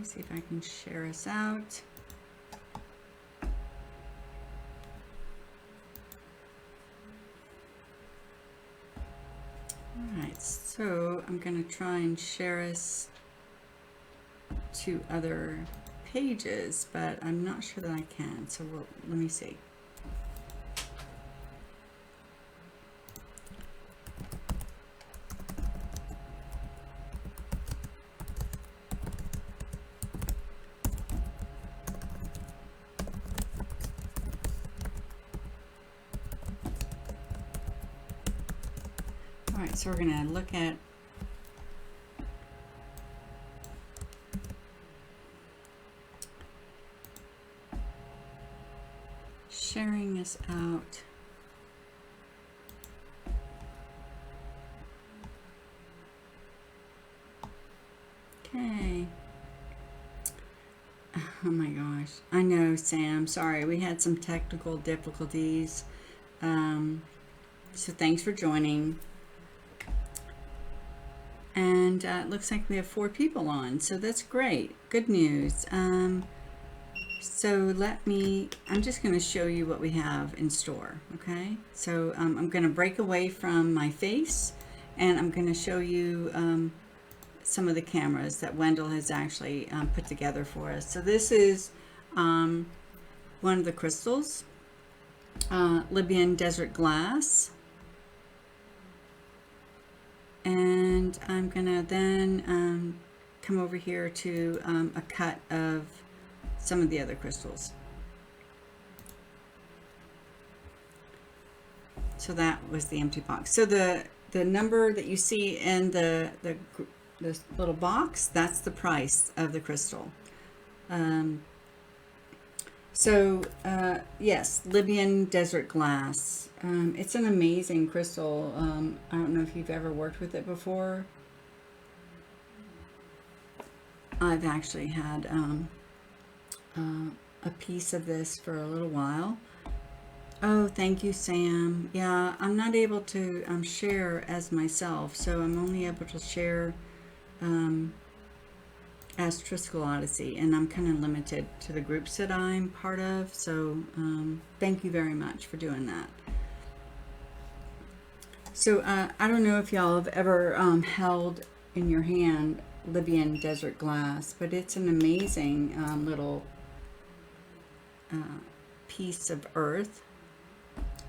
me see if I can share us out. Alright, so I'm going to try and share us to other pages, but I'm not sure that I can, so let me see. Alright, so we're going to look at sharing this out. Okay. Oh my gosh. I know, Sam. Sorry, we had some technical difficulties. So thanks for joining. And it looks like we have 4 people on, so that's great. Good news. So I'm just going to show you what we have in store, okay? So I'm going to break away from my face, and I'm going to show you some of the cameras that Wendell has actually put together for us. So this is one of the crystals, Libyan desert glass. And I'm going to then come over here to a cut of some of the other crystals. So that was the empty box. So the number that you see in this little box, that's the price of the crystal. Yes, Libyan desert glass. It's an amazing crystal. I don't know if you've ever worked with it before. I've actually had a piece of this for a little while. Oh, thank you, Sam. Yeah, I'm not able to share as myself, so I'm only able to share Ancestral Odyssey, and I'm kind of limited to the groups that I'm part of, so thank you very much for doing that. So I don't know if y'all have ever held in your hand Libyan desert glass, but it's an amazing little piece of earth,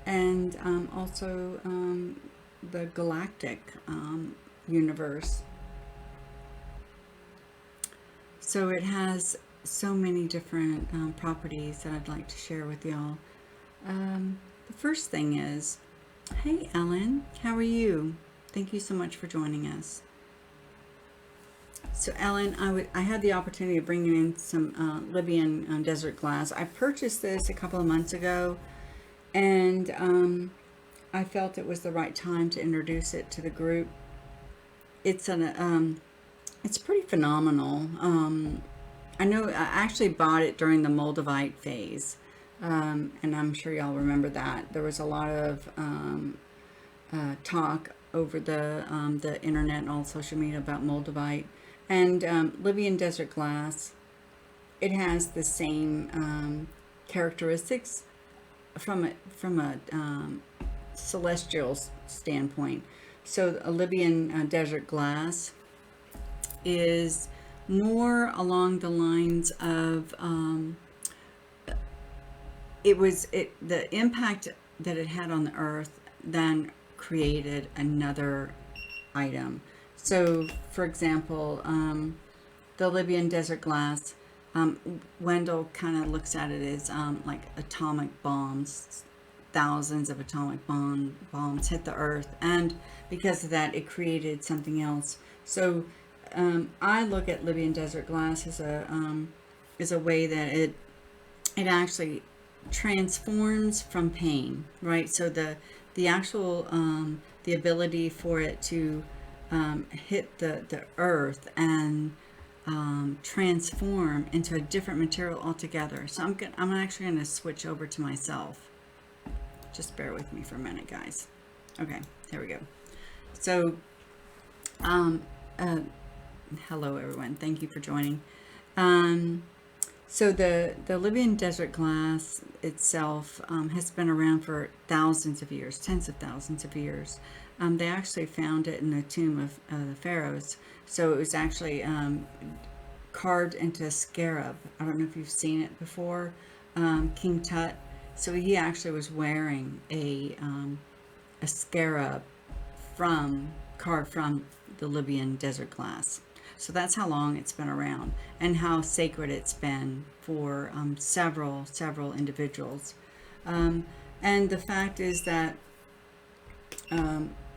and also the galactic universe. So it has so many different properties that I'd like to share with y'all. The first thing is, hey Ellen, how are you? Thank you so much for joining us. So Ellen, I had the opportunity of bringing in some Libyan desert glass. I purchased this a couple of months ago, and I felt it was the right time to introduce it to the group. It's pretty phenomenal. I know I actually bought it during the Moldavite phase, and I'm sure y'all remember that. There was a lot of talk over the internet and all social media about Moldavite. And Libyan desert glass, it has the same characteristics from a celestial standpoint. So a Libyan desert glass is more along the lines of the impact that it had on the earth then created another item. So for example, the Libyan desert glass, Wendell kind of looks at it as like atomic bombs. Thousands of atomic bombs hit the earth, and because of that it created something else. So I look at Libyan desert glass as a way that it actually transforms from pain, right? So the actual the ability for it to hit the earth and transform into a different material altogether. So I'm actually going to switch over to myself. Just bear with me for a minute, guys. Okay, there we go. So hello everyone, thank you for joining. So the Libyan desert glass itself has been around for thousands of years, tens of thousands of years. They actually found it in the tomb of the pharaohs. So it was actually carved into a scarab. I don't know if you've seen it before. King Tut. So he actually was wearing a scarab from carved from the Libyan desert glass. So that's how long it's been around and how sacred it's been for several individuals. Um, and the fact is that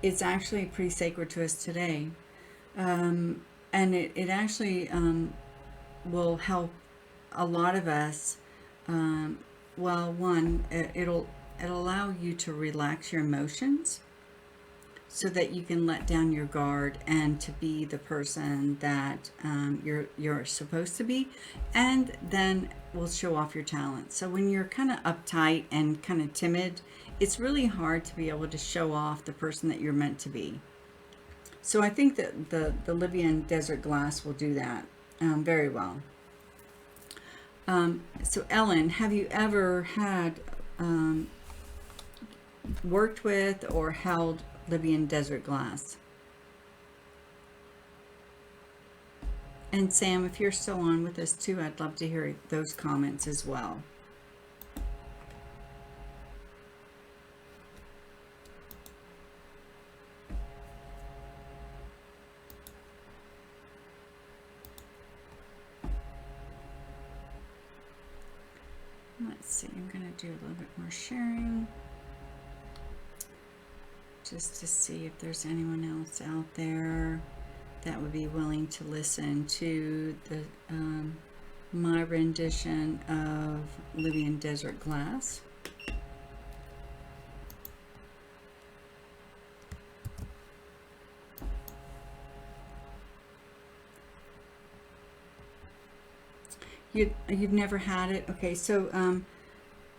it's actually pretty sacred to us today. And it actually will help a lot of us. Well, one, it'll allow you to relax your emotions so that you can let down your guard and to be the person that you're supposed to be, and then will show off your talent. So when you're kind of uptight and kind of timid, it's really hard to be able to show off the person that you're meant to be. So I think that the Libyan desert glass will do that very well. So Ellen, have you ever had worked with or held Libyan desert glass? And Sam, if you're still on with us too, I'd love to hear those comments as well. Let's see, I'm going to do a little bit more sharing just to see if there's anyone else out there that would be willing to listen to the my rendition of Libyan desert glass. You've never had it? Okay, so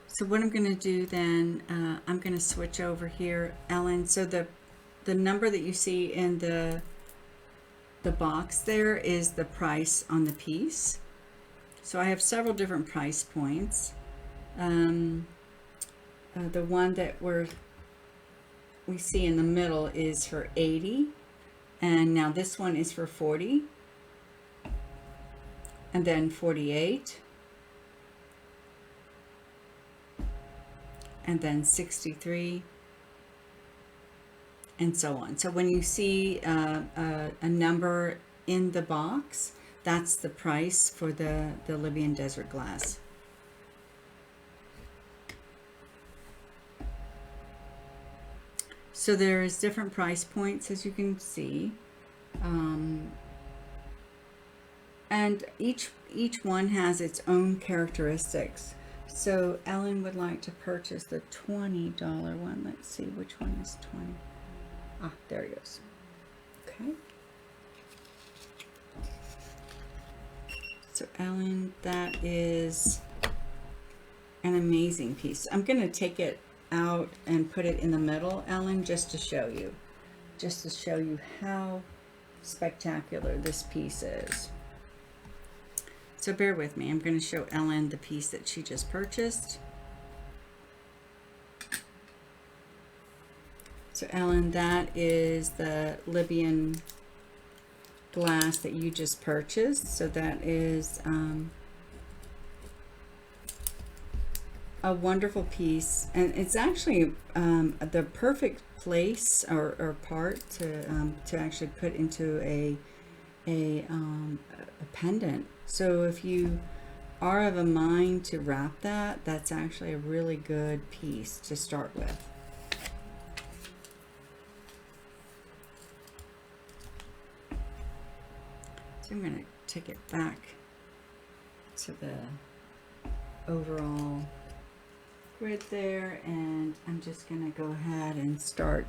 so what I'm going to do then, I'm going to switch over here, Ellen. So the number that you see in the box there is the price on the piece. So I have several different price points. The one that we see in the middle is for 80, and now this one is for 40. And then 48, and then 63, and so on. So when you see a number in the box, that's the price for the Libyan desert glass. So there's different price points, as you can see. And each one has its own characteristics. So Ellen would like to purchase the $20 one. Let's see, which one is 20? Ah, there it goes. Okay. So Ellen, that is an amazing piece. I'm going to take it out and put it in the middle, Ellen, just to show you how spectacular this piece is. So bear with me. I'm going to show Ellen the piece that she just purchased. So Ellen, that is the Libyan glass that you just purchased. So that is a wonderful piece, and it's actually the perfect place or part to actually put into a pendant. So if you are of a mind to wrap that, that's actually a really good piece to start with. So I'm going to take it back to the overall grid there, and I'm just going to go ahead and start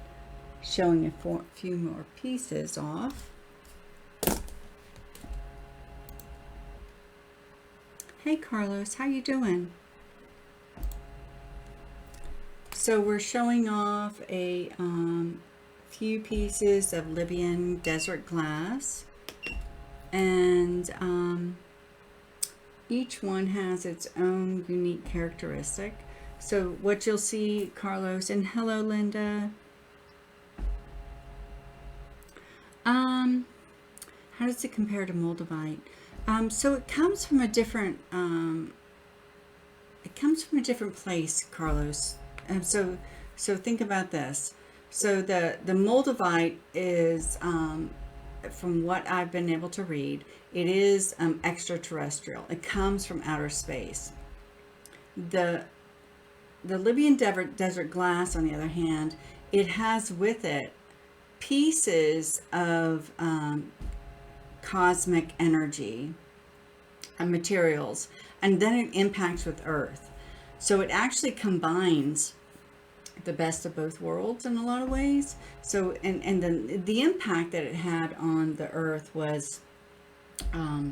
showing a few more pieces off. Hey Carlos, how you doing? So we're showing off a few pieces of Libyan desert glass, and each one has its own unique characteristic. So what you'll see, Carlos, and hello, Linda. How does it compare to moldavite? So it comes from a different place, Carlos. So think about this. So the moldavite is, from what I've been able to read, it is extraterrestrial. It comes from outer space. The Libyan desert glass, on the other hand, it has with it pieces of cosmic energy and materials, and then it impacts with Earth. So it actually combines the best of both worlds in a lot of ways. So, and then the impact that it had on the Earth was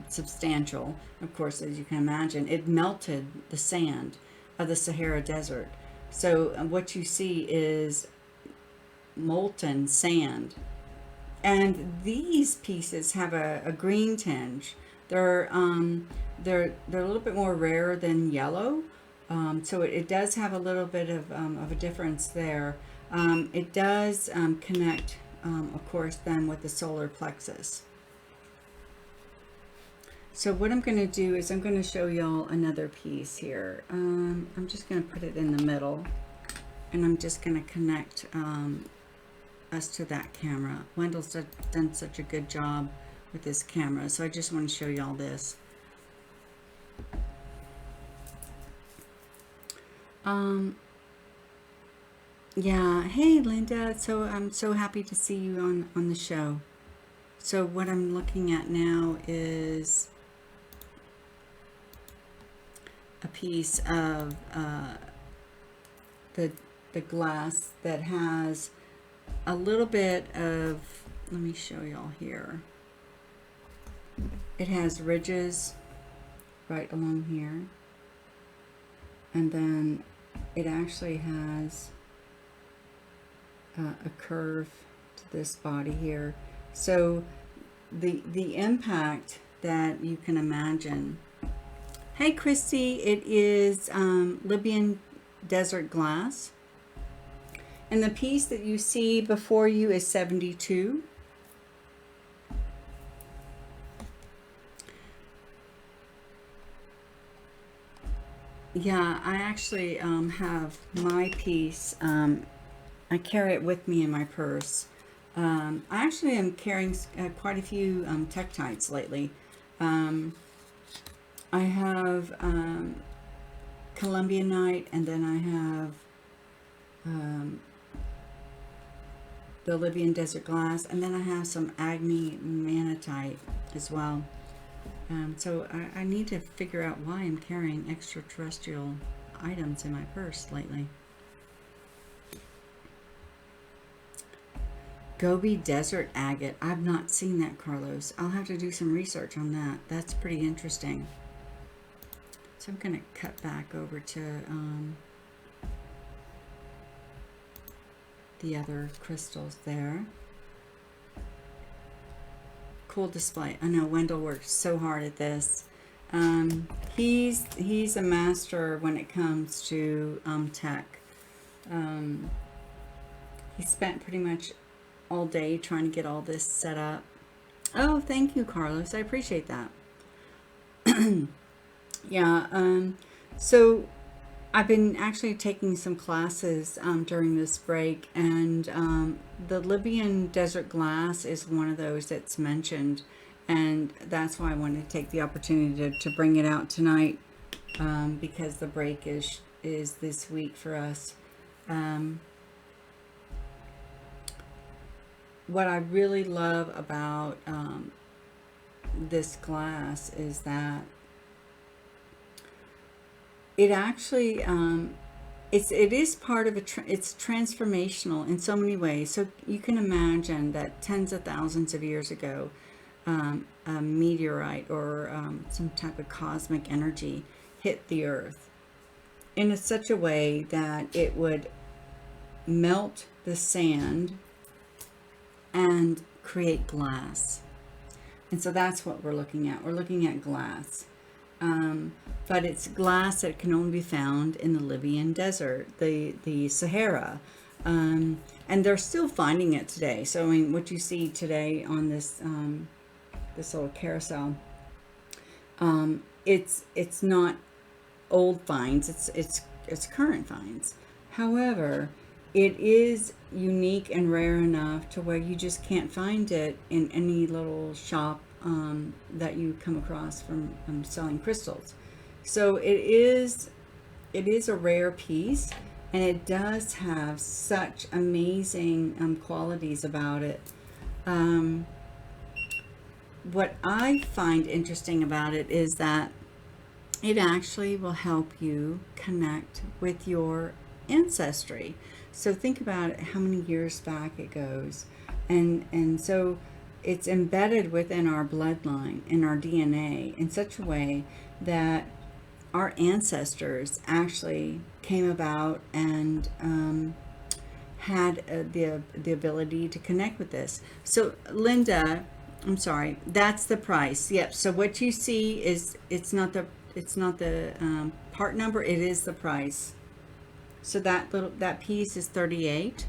substantial. Of course, as you can imagine, it melted the sand of the Sahara Desert. So what you see is molten sand. And these pieces have a green tinge. They're a little bit more rare than yellow. So it does have a little bit of a difference there. It does connect, of course, then with the solar plexus. So what I'm going to do is I'm going to show y'all another piece here. I'm just going to put it in the middle, and I'm just going to connect us to that camera. Wendell's done such a good job with this camera, so I just want to show y'all this. Yeah, hey Linda, so I'm so happy to see you on the show. So what I'm looking at now is a piece of the glass that has a little bit of, let me show y'all here. It has ridges right along here, and then it actually has a curve to this body here. So the impact that you can imagine. Hey Christy, it is Libyan desert glass, and the piece that you see before you is 72. Yeah, I actually have my piece. I carry it with me in my purse. I actually am carrying quite a few tektites lately. I have Columbianite, and then I have the Libyan desert glass, and then I have some Agni manatite as well. So I need to figure out why I'm carrying extraterrestrial items in my purse lately. Gobi Desert Agate. I've not seen that, Carlos. I'll have to do some research on that. That's pretty interesting. So I'm going to cut back over to the other crystals there. Cool display. I know Wendell worked so hard at this. He's a master when it comes to tech. He spent pretty much all day trying to get all this set up. Oh, thank you, Carlos. I appreciate that. Yeah. So I've been actually taking some classes during this break, and the Libyan desert glass is one of those that's mentioned, and that's why I wanted to take the opportunity to bring it out tonight, because the break is this week for us. What I really love about this glass is that it actually it is part of it's transformational in so many ways. So you can imagine that tens of thousands of years ago, a meteorite or some type of cosmic energy hit the earth in such a way that it would melt the sand and create glass. And so that's what we're looking at. We're looking at glass. but it's glass that can only be found in the Libyan desert, the Sahara. And they're still finding it today. So, I mean, what you see today on this little carousel, it's not old finds, it's current finds. However, it is unique and rare enough to where you just can't find it in any little shop that you come across from selling crystals. So it is a rare piece, and it does have such amazing qualities about it. Um, what I find interesting about it is that it actually will help you connect with your ancestry. So think about it, how many years back it goes. And so it's embedded within our bloodline, in our DNA, in such a way that our ancestors actually came about and had the ability to connect with this. So Linda, I'm sorry, that's the price. Yep. So what you see is it's not the part number. It is the price. So that piece is 38.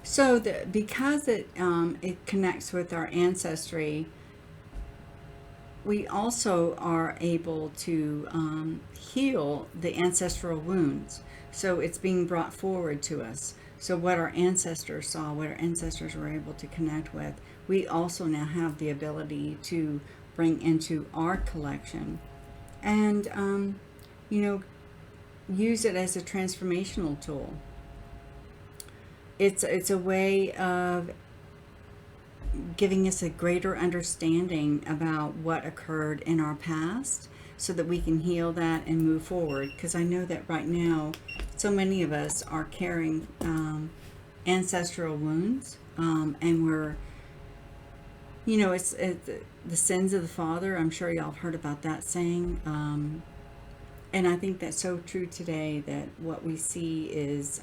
So because it connects with our ancestry, we also are able to heal the ancestral wounds. So it's being brought forward to us. So what our ancestors saw, what our ancestors were able to connect with, we also now have the ability to bring into our collection and, you know, use it as a transformational tool. It's a way of giving us a greater understanding about what occurred in our past so that we can heal that and move forward. Because I know that right now, so many of us are carrying ancestral wounds, and we're, it's the sins of the father. I'm sure y'all have heard about that saying. And I think that's so true today, that what we see is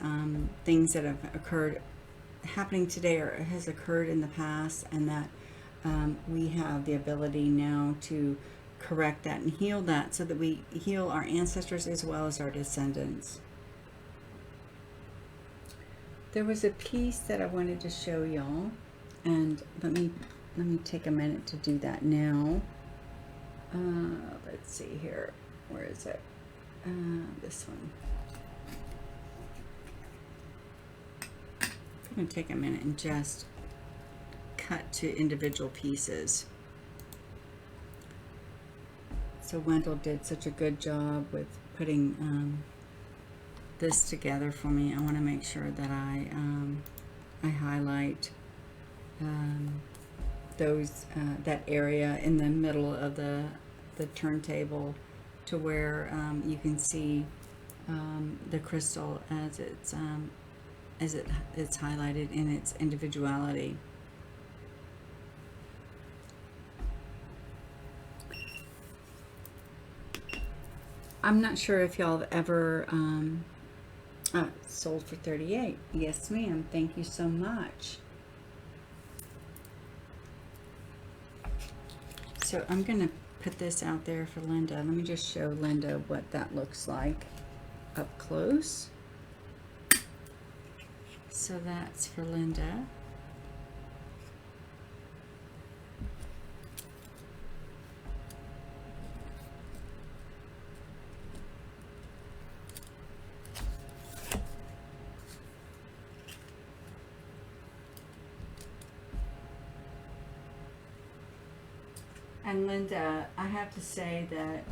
things that have occurred happening today or has occurred in the past, and that we have the ability now to correct that and heal that so that we heal our ancestors as well as our descendants. There was a piece that I wanted to show y'all, and let me take a minute to do that now. Let's see here. Where is it? This one. I'm going to take a minute and just cut to individual pieces. So Wendell did such a good job with putting this together for me. I want to make sure that I highlight those that area in the middle of the turntable, to where you can see the crystal as it's highlighted in its individuality. I'm not sure if y'all have ever sold for 38. Yes, ma'am. Thank you so much. So I'm going to put this out there for Linda. Let me just show Linda what that looks like up close. So that's for Linda. And Linda, I have to say that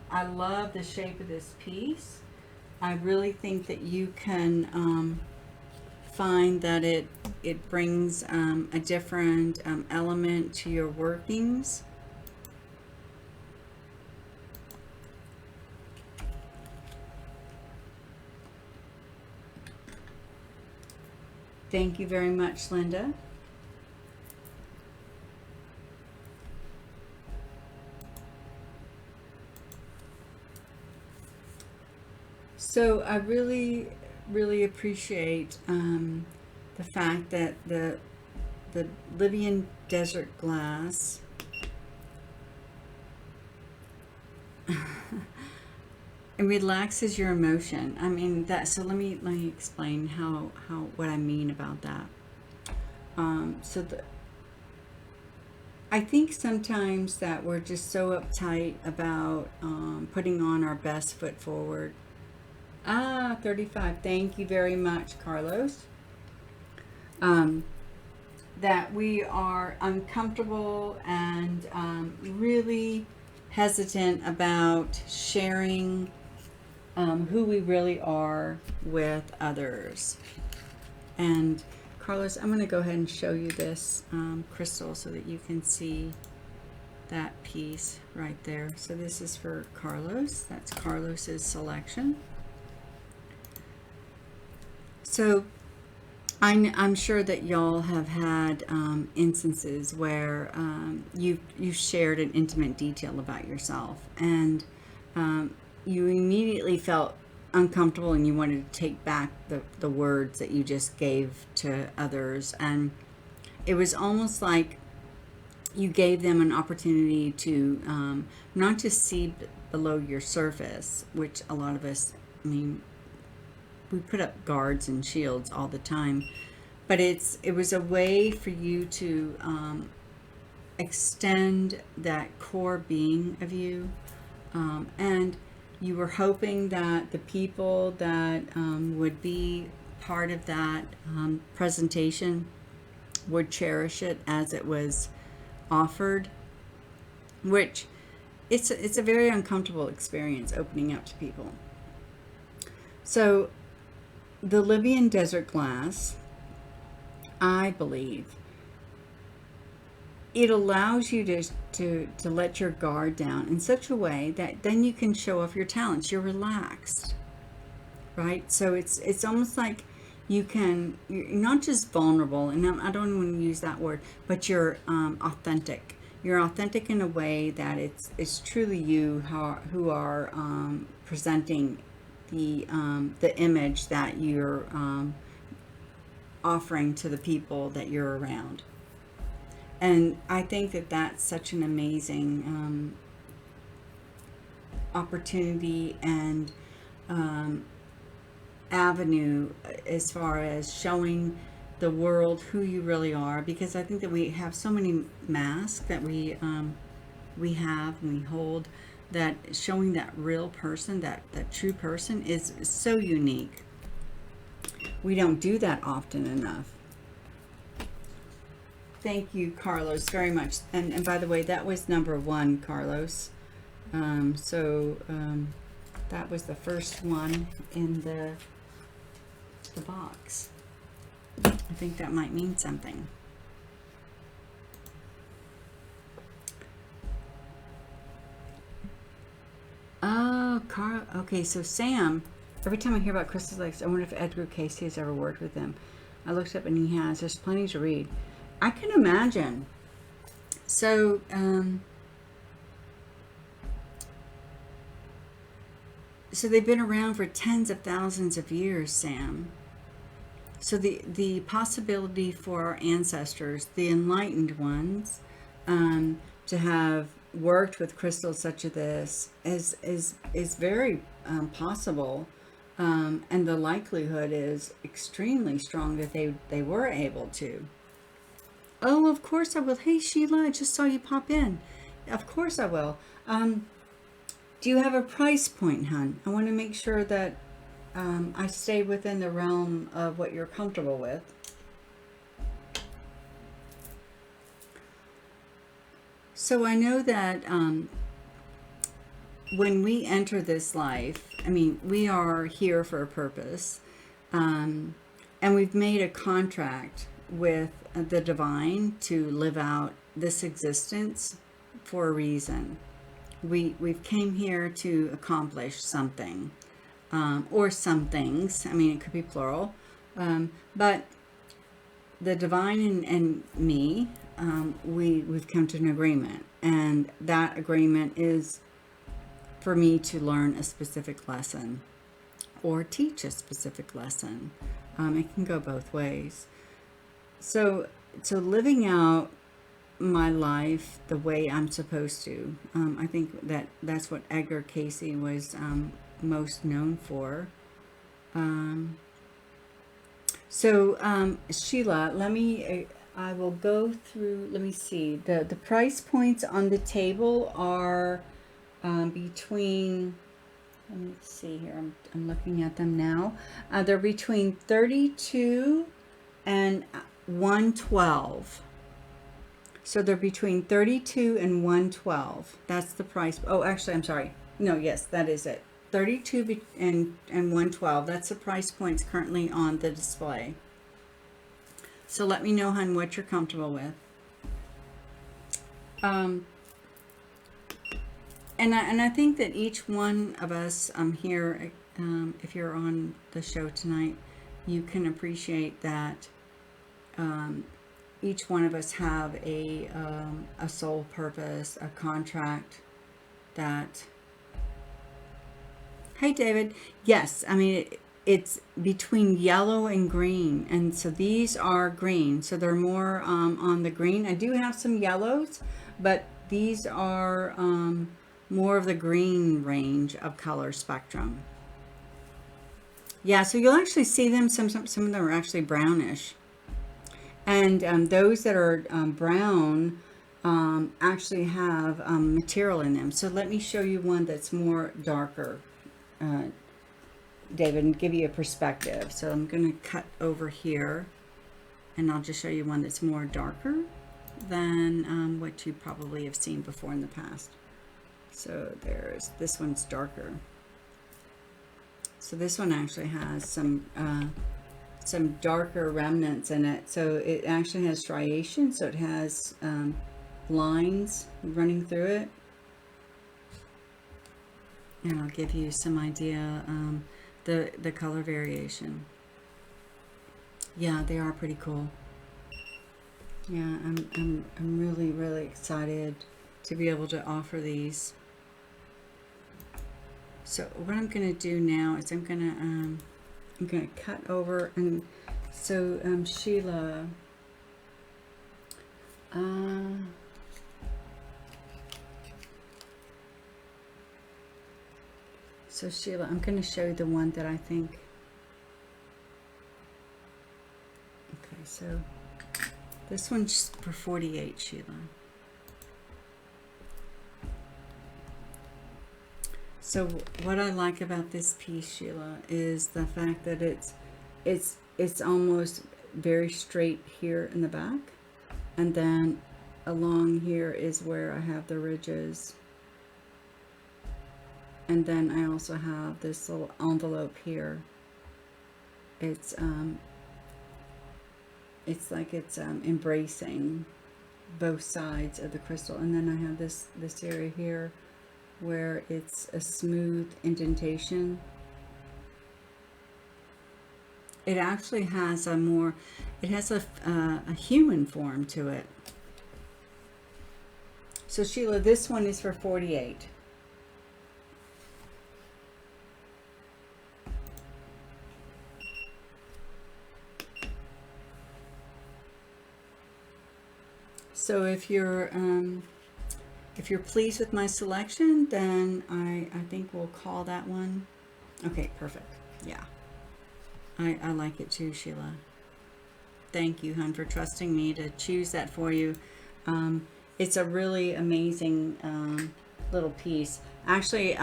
I love the shape of this piece. I really think that you can find that it brings a different element to your workings. Thank you very much, Linda. So I really, really appreciate the fact that the the Libyan desert glass. It relaxes your emotion. I mean that. So let me explain how what I mean about that. I think sometimes that we're just so uptight about putting on our best foot forward. 35. Thank you very much, Carlos. Um, that we are uncomfortable and really hesitant about sharing who we really are with others. And Carlos, I'm going to go ahead and show you this crystal so that you can see that piece right there. So this is for Carlos. That's Carlos's selection. So I'm sure that y'all have had instances where you've shared an intimate detail about yourself, and you immediately felt uncomfortable and you wanted to take back the words that you just gave to others. And it was almost like you gave them an opportunity to not just see below your surface, which a lot of us, I mean, we put up guards and shields all the time, but it was a way for you to extend that core being of you, and you were hoping that the people that would be part of that presentation would cherish it as it was offered, which it's a very uncomfortable experience opening up to people. So the Libyan desert glass, I believe, it allows you to let your guard down in such a way that then you can show off your talents. You're relaxed, right? So it's almost like you're not just vulnerable, and I don't want to use that word, but you're authentic. You're authentic in a way that it's truly you who are presenting the image that you're offering to the people that you're around. And I think that that's such an amazing opportunity and avenue as far as showing the world who you really are, because I think that we have so many masks that we have and we hold, that showing that real person, that true person, is so unique. We don't do that often enough. Thank you, Carlos, very much. And by the way, that was number 1, Carlos. That was the first one in the box. I think that might mean something. Oh, Carl. Okay, so Sam, every time I hear about crystals like this, I wonder if Edgar Cayce has ever worked with them. I looked up and he has. There's plenty to read. I can imagine. So, so they've been around for tens of thousands of years, Sam. So the possibility for our ancestors, the enlightened ones, to have worked with crystals such as this is very possible, and the likelihood is extremely strong that they were able to. Oh, of course I will. Hey, Sheila, I just saw you pop in. Of course I will. Do you have a price point, hon? I want to make sure that I stay within the realm of what you're comfortable with. So I know that when we enter this life, I mean, we are here for a purpose, and we've made a contract with the divine to live out this existence for a reason. We've came here to accomplish something, or some things. I mean, it could be plural, but the divine and me, we've come to an agreement, and that agreement is for me to learn a specific lesson or teach a specific lesson. It can go both ways. So so living out my life the way I'm supposed to. I think that that's what Edgar Casey was most known for. Um, Sheila, let me, I will go through, let me see. The price points on the table are between, let me see here, I'm looking at them now. They're between 32 and 112. So they're between 32 and 112. That's the price. Oh, actually, I'm sorry. No, yes, that is it. 32 and 112. That's the price points currently on the display. So let me know, hon, what you're comfortable with. Um, and I think that each one of us here, if you're on the show tonight, you can appreciate that each one of us have a soul purpose, a contract that. Hey, David. Yes, I mean it's between yellow and green, and so these are green, so they're more on the green. I do have some yellows, but these are more of the green range of color spectrum. Yeah, so you'll actually see them. Some of them are actually brownish. And those that are brown actually have material in them. So let me show you one that's more darker, David, and give you a perspective. So I'm going to cut over here, and I'll just show you one that's more darker than what you probably have seen before in the past. So there's, this one's darker. So this one actually has some darker remnants in it. So it actually has striations, so it has lines running through it. And I'll give you some idea, the color variation. Yeah, they are pretty cool. Yeah, I'm really, really excited to be able to offer these. So what I'm going to do now is I'm going to cut over, and so Sheila, so Sheila, I'm going to show you the one that I think. Okay, so this one's for 48, Sheila. So what I like about this piece, Sheila, is the fact that it's almost very straight here in the back, and then along here is where I have the ridges, and then I also have this little envelope here. It's like it's embracing both sides of the crystal, and then I have this area here where it's a smooth indentation. It actually has it has a human form to it. So Sheila, this one is for 48. So if you're pleased with my selection, then I think we'll call that one. Okay, perfect. Yeah. I like it too, Sheila. Thank you, hon, for trusting me to choose that for you. It's a really amazing little piece. Actually,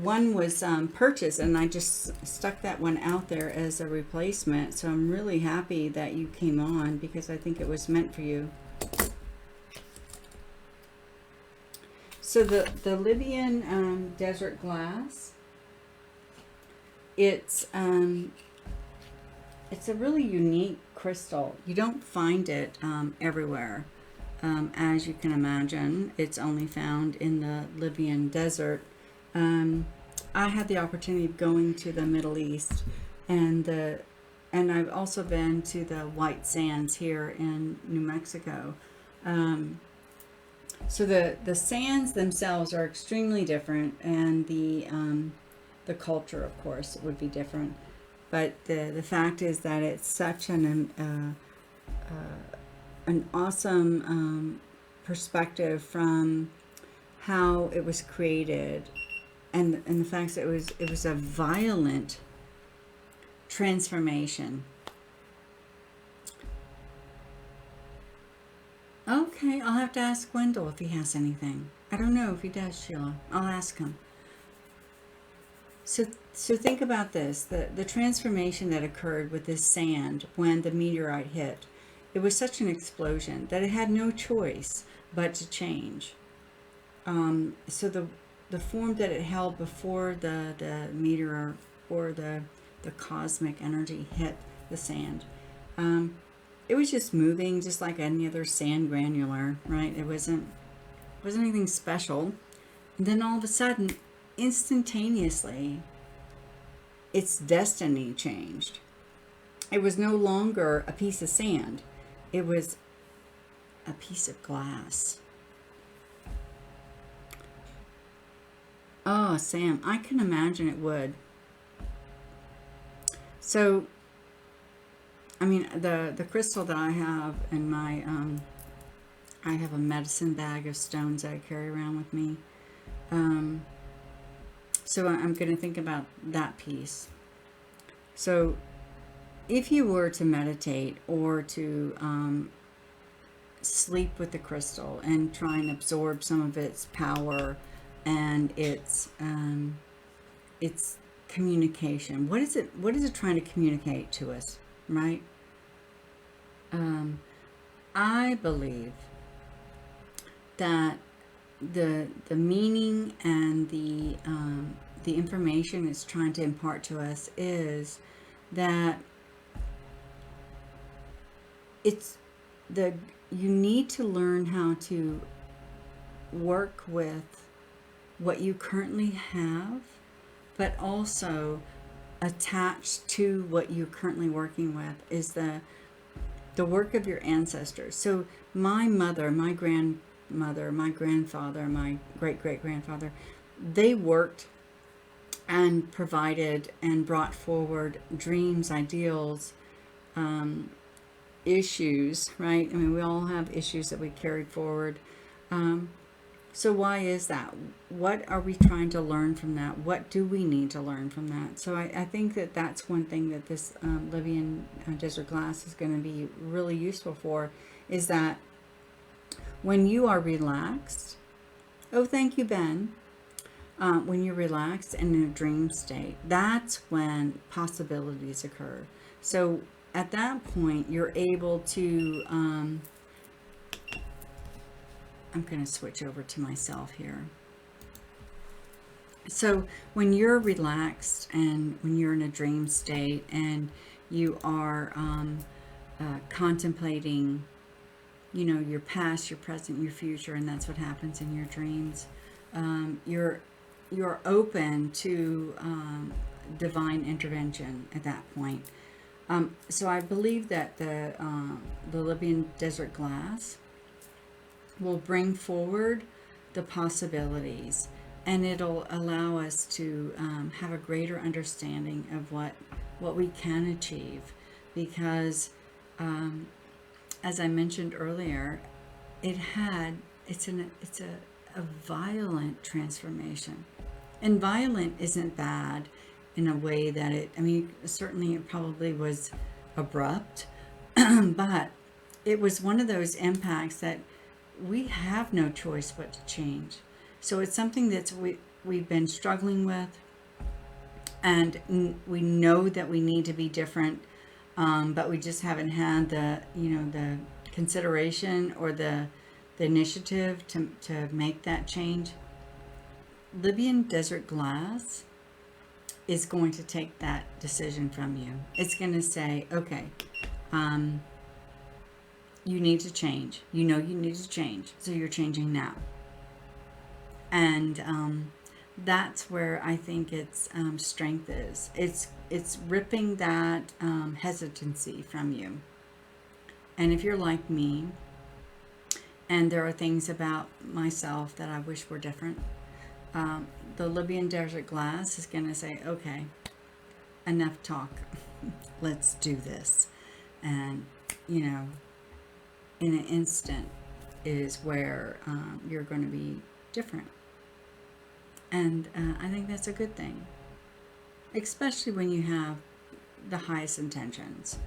one was purchased, and I just stuck that one out there as a replacement. So I'm really happy that you came on, because I think it was meant for you. So the Libyan desert glass, it's a really unique crystal. You don't find it everywhere. As you can imagine, it's only found in the Libyan desert. I had the opportunity of going to the Middle East, and I've also been to the White Sands here in New Mexico. So the sands themselves are extremely different, and the culture, of course, would be different. But the fact is that it's such an an awesome perspective from how it was created, and the fact that it was a violent transformation. Okay, I'll have to ask Wendell if he has anything. I don't know if he does, Sheila. I'll ask him. So think about this: the transformation that occurred with this sand when the meteorite hit. It was such an explosion that it had no choice but to change. So the form that it held before the meteor or the cosmic energy hit the sand, it was just moving just like any other sand granular, right? It wasn't anything special. And then all of a sudden, instantaneously, its destiny changed. It was no longer a piece of sand. It was a piece of glass. Oh, Sam, I can imagine it would. So, I mean, the crystal that I have in my, I have a medicine bag of stones that I carry around with me. Um, so I'm going to think about that piece. So, if you were to meditate or to sleep with the crystal and try and absorb some of its power and its communication, what is it trying to communicate to us, right? um, I believe that the meaning and the information it's trying to impart to us is that it's the you need to learn how to work with what you currently have, but also attached to what you're currently working with is the work of your ancestors. So my mother, my grandmother, my grandfather, my great great grandfather, they worked and provided and brought forward dreams, ideals, issues, right? I mean, we all have issues that we carried forward. Um, so why is that? What are we trying to learn from that? What do we need to learn from that? So I think that that's one thing that this Libyan desert glass is going to be really useful for, is that when you are relaxed, oh, thank you, Ben. When you're relaxed and in a dream state, that's when possibilities occur. So at that point, you're able to, I'm going to switch over to myself here. So when you're relaxed and when you're in a dream state and you are contemplating, your past, your present, your future, and that's what happens in your dreams, you're open to divine intervention at that point. So I believe that the Libyan desert glass will bring forward the possibilities, and it'll allow us to have a greater understanding of what we can achieve, because as I mentioned earlier, it's a violent transformation. And violent isn't bad in a way that certainly it probably was abrupt, but it was one of those impacts that we have no choice but to change. So it's something we've been struggling with, and we know that we need to be different, but we just haven't had the consideration or the initiative to make that change. Libyan desert glass is going to take that decision from you. It's going to say, okay, you need to change. You need to change. So you're changing now. And that's where I think its strength is. It's ripping that hesitancy from you. And if you're like me, and there are things about myself that I wish were different, the Libyan desert glass is going to say, okay, enough talk. Let's do this. And you know, in an instant is where you're going to be different. And I think that's a good thing, especially when you have the highest intentions.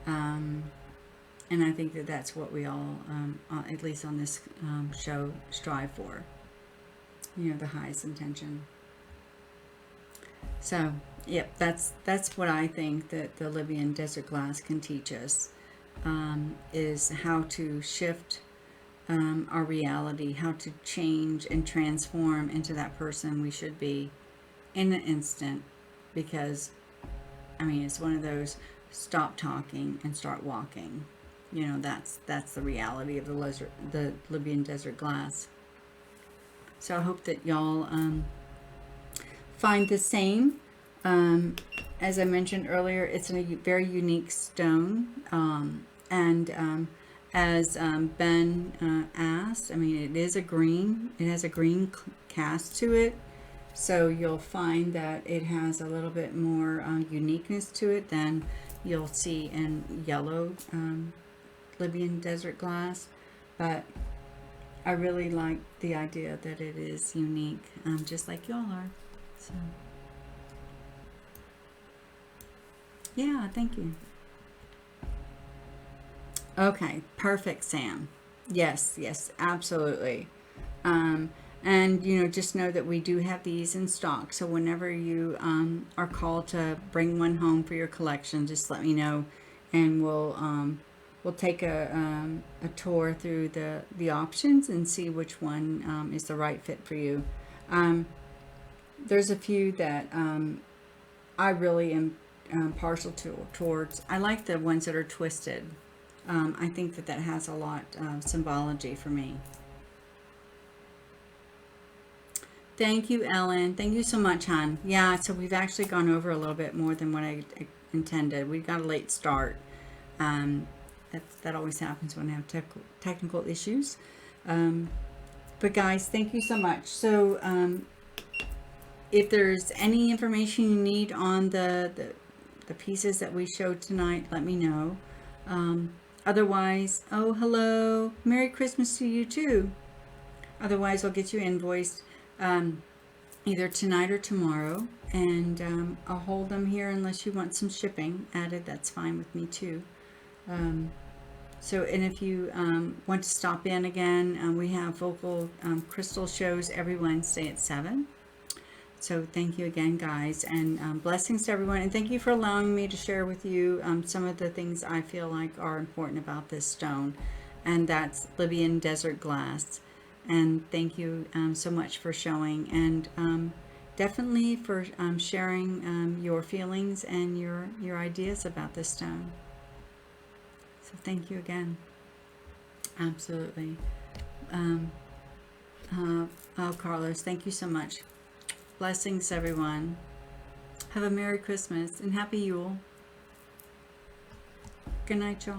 And I think that that's what we all, at least on this show, strive for. You know, the highest intention. So, yep, that's what I think that the Libyan desert glass can teach us, is how to shift our reality, how to change and transform into that person we should be in an instant. Because, I mean, it's one of those stop talking and start walking. You know, that's the reality of the Libyan desert glass. So I hope that y'all find the same. As I mentioned earlier, it's a very unique stone. And as Ben asked, I mean, it is a green. It has a green cast to it. So you'll find that it has a little bit more uniqueness to it than you'll see in yellow Libyan desert glass. But I really like the idea that it is unique, just like y'all are. So, yeah, thank you. Okay, perfect, Sam. Yes, yes, absolutely. Um, and you know, just know that we do have these in stock. So whenever you are called to bring one home for your collection, just let me know, and we'll take a tour through the options and see which one is the right fit for you. Um, there's a few that I really am partial towards. I like the ones that are twisted. I think that that has a lot of symbology for me. Thank you, Ellen. Thank you so much, hon. Yeah, so we've actually gone over a little bit more than what I intended. We got a late start. That always happens when I have technical issues. Um, but guys, thank you so much. So if there's any information you need on the pieces that we showed tonight, let me know. Otherwise, oh, hello. Merry Christmas to you too. Otherwise, I'll get you invoiced either tonight or tomorrow. And I'll hold them here unless you want some shipping added. That's fine with me too. So, and if you want to stop in again, we have vocal crystal shows every Wednesday at 7. So thank you again, guys, and blessings to everyone. And thank you for allowing me to share with you some of the things I feel like are important about this stone. And that's Libyan desert glass. And thank you so much for showing, and definitely for sharing your feelings and your ideas about this stone. So thank you again. Absolutely. Um, oh, Carlos, thank you so much. Blessings, everyone. Have a Merry Christmas and Happy Yule. Good night, y'all.